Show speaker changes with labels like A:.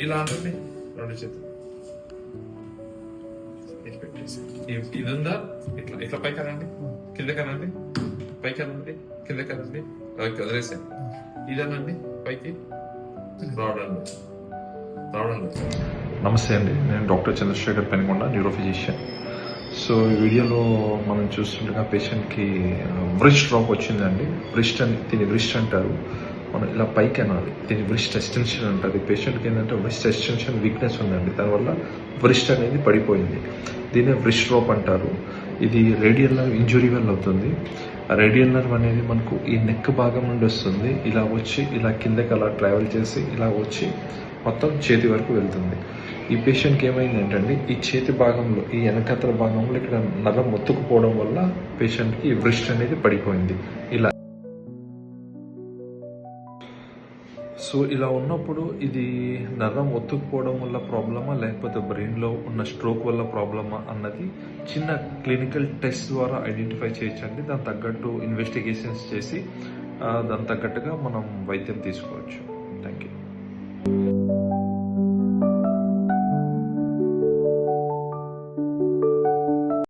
A: ఇలా అంటుంది రెండు చేతులు ఇది ఉందా, ఇట్లా ఇట్లా పైకి అనండి, కింద కనండి, పైకి అనండి, కింద కనండి, వదిలేసాను. ఇదనండి పైకి రావడం. నమస్తే అండి, నేను doctor Chandrasekhar Penugonda, neuro physician. So ఈ వీడియోలో మనం చూస్తుండగా పేషెంట్కి వ్రిస్ట్ డ్రాప్ వచ్చిందండి. దీన్ని వ్రిస్ట్ అంటారు. మనం ఇలా పైకి అనాలి, దీన్ని వ్రిస్ట్ ఎక్స్టెన్షన్ అంటారు. పేషెంట్కి ఏంటంటే వ్రిస్ట్ ఎక్స్టెన్షన్ వీక్నెస్ ఉందండి, దానివల్ల వ్రిస్ట్ అనేది పడిపోయింది. దీన్ని వ్రిస్ట్ డ్రాప్ అంటారు. ఇది రేడియల్ నర్వ్ ఇంజురీ వల్ల అవుతుంది. ఆ రేడియల్ నర్వ్ అనేది మనకు ఈ నెక్ భాగం నుండి వస్తుంది, ఇలా వచ్చి ఇలా కిందకి అలా ట్రావెల్ చేసి ఇలా వచ్చి మొత్తం చేతి వరకు వెళ్తుంది. ఈ పేషెంట్కి ఏమైంది ఏంటంటే ఈ చేతి భాగంలో, ఈ వెనకతల భాగంలో ఇక్కడ నరం మొత్తుకుపోవడం వల్ల పేషెంట్కి వ్రిస్ట్ అనేది పడిపోయింది. సో ఇలా ఉన్నప్పుడు ఇది నరం ఒత్తుకుపోవడం వల్ల ప్రాబ్లమా, లేకపోతే బ్రెయిన్లో ఉన్న స్ట్రోక్ వల్ల ప్రాబ్లమా అన్నది చిన్న క్లినికల్ టెస్ట్ ద్వారా ఐడెంటిఫై చేయొచ్చండి. దాని తగ్గట్టు ఇన్వెస్టిగేషన్స్ చేసి దాని తగ్గట్టుగా మనం వైద్యం తీసుకోవచ్చు. Thank you.